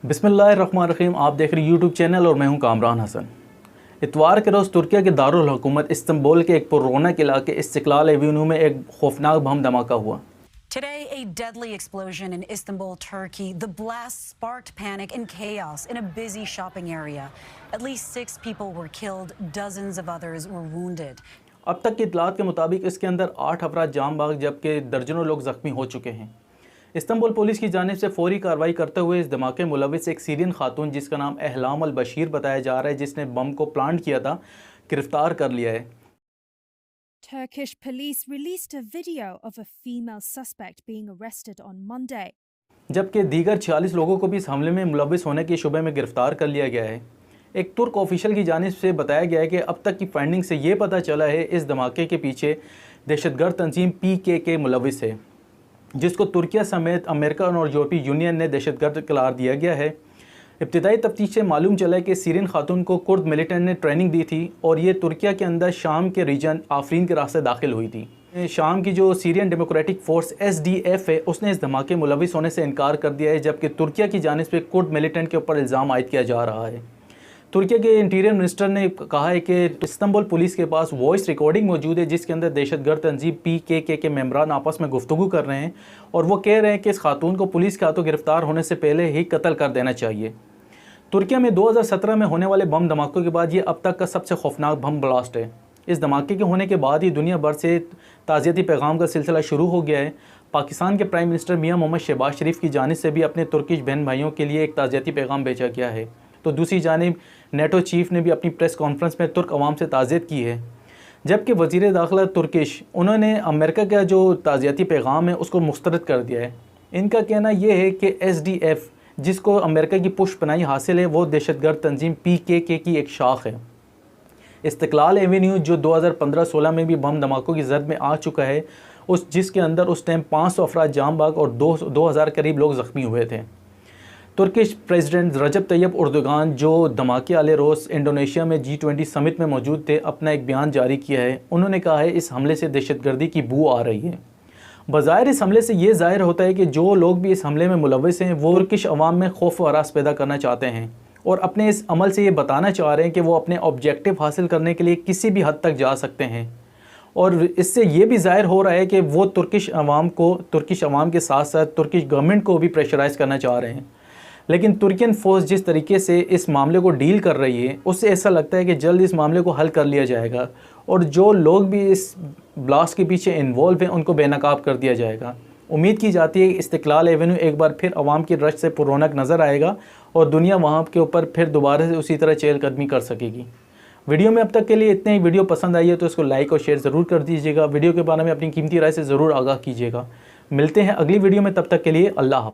बिस्मिल्लाहिर्रहमानिर्रहीम। आप देख रहे हैं यूट्यूब चैनल और मैं हूं कामरान हसन। इतवार के रोज़ तुर्किया के दारुल हुकूमत इस्तांबुल के एक पुररौनक इलाके इस्तिक्लाल एवेन्यू में एक खौफनाक बम धमाका हुआ। Today, a deadly explosion in Istanbul, Turkey. The blast sparked panic and chaos in a busy shopping area. At least 6 people were killed, dozens of others were wounded. अब तक की इतलात के मुताबिक इसके अंदर 8 अफराद जाम बाग जबकि दर्जनों लोग ज़ख्मी हो चुके हैं। इस्तांबुल पुलिस की जानिब से फौरी कार्रवाई करते हुए इस धमाके मुलविस एक सीरियन खातून जिसका नाम अहलाम अल बशीर बताया जा रहा है, जिसने बम को प्लांट किया था, गिरफ्तार कर लिया है। Turkish police released a video of a female suspect being arrested on Monday. जबकि दीगर 46 लोगों को भी इस हमले में मुलविस होने के शुबे में गिरफ्तार कर लिया गया है। एक तुर्क ऑफिशियल की जानिब से बताया गया है कि अब तक की फाइंडिंग से ये पता चला है इस धमाके के पीछे दहशतगर्द तंजीम PKK मुलविस है, जिसको तुर्किया समेत अमेरिका और यूरोपीय यूनियन ने दहशतगर्द करार दिया गया है। इब्तिदाई तफ्तीश से मालूम चला है कि सीरियन खातून को कुर्द मिलिटेंट ने ट्रेनिंग दी थी और ये तुर्किया के अंदर शाम के रीजन आफरीन के रास्ते दाखिल हुई थी। शाम की जो सीरियन डेमोक्रेटिक फोर्स SDF है, उसने इस धमाके मुलविस होने से इनकार कर दिया है, जबकि तुर्किया की जानिब से कुर्द मिलिटेंट के ऊपर इल्ज़ाम आयद किया जा रहा है। तुर्किया के इंटीरियर मिनिस्टर ने कहा है कि इस्तांबुल पुलिस के पास वॉइस रिकॉर्डिंग मौजूद है जिसके अंदर दहशतगर्द तंजीम PKK के मेंबरान आपस में गुफ्तगू कर रहे हैं और वो कह रहे हैं कि इस खातून को पुलिस के हाथों गिरफ्तार होने से पहले ही कत्ल कर देना चाहिए। तुर्किया में 2017 में होने वाले बम धमाकों के बाद ये अब तक का सबसे खौफनाक बम ब्लास्ट है। इस धमाके के होने के बाद ही दुनिया भर से ताज़ियती पैगाम का सिलसिला शुरू हो गया है। पाकिस्तान के प्राइम मिनिस्टर मियां मोहम्मद शहबाज शरीफ की जानिब से भी अपने तुर्किश बहन भाइयों के लिए एक ताज़ियती पैगाम भेजा गया है। तो दूसरी जानिब नेटो चीफ ने भी अपनी प्रेस कॉन्फ्रेंस में तुर्क अवाम से ताज़ियत की है, जबकि वज़ीर दाखिला तुर्किश उन्होंने अमेरिका का जो ताज़ियती पैगाम है उसको मुस्तरद कर दिया है। इनका कहना यह है कि SDF जिसको अमेरिका की पुष्पनाही हासिल है वो दहशतगर्द तंजीम PKK की एक शाख है। इस्तिक्लाल एवेन्यू जो 2015-16 में भी बम धमाकों की जद में आ चुका है, जिसके अंदर उस टाइम 500 अफराद जाम बाग और 2000 करीब लोग ज़ख्मी हुए थे। तुर्किश प्रेसिडेंट रजब तैयब उर्दुगान जो धमाके वाले रोज़ इंडोनेशिया में G20 समिट में मौजूद थे, अपना एक बयान जारी किया है। उन्होंने कहा है इस हमले से दहशतगर्दी की बू आ रही है। बज़ाहिर इस हमले से ये ज़ाहिर होता है कि जो लोग भी इस हमले में मुलविस हैं वो तुर्किश अवाम में खौफ व हरास पैदा करना चाहते हैं और अपने इस अमल से ये बताना चाह रहे हैं कि वो अपने ऑब्जेक्टिव हासिल करने के लिए किसी भी हद तक जा सकते हैं। और इससे ये भी ज़ाहिर हो रहा है कि वो तुर्किश अवाम के साथ साथ तुर्किश गवर्नमेंट को भी प्रेशराइज़ करना चाह रहे हैं। लेकिन तुर्कियन फ़ौज जिस तरीके से इस मामले को डील कर रही है उससे ऐसा लगता है कि जल्द इस मामले को हल कर लिया जाएगा और जो लोग भी इस ब्लास्ट के पीछे इन्वॉल्व हैं उनको बेनकाब कर दिया जाएगा। उम्मीद की जाती है कि इस्तिक्लाल एवेन्यू एक बार फिर अवाम की रश से पुरौनक नज़र आएगा और दुनिया वहाँ के ऊपर फिर दोबारा से उसी तरह चहलकदमी कर सकेगी। वीडियो में अब तक के लिए इतने ही। वीडियो पसंद आई है तो इसको लाइक और शेयर ज़रूर कर दीजिएगा। वीडियो के बारे में अपनी कीमती राय से ज़रूर आगाह कीजिएगा। मिलते हैं अगली वीडियो में, तब तक के लिए अल्लाह हाफ़िज़।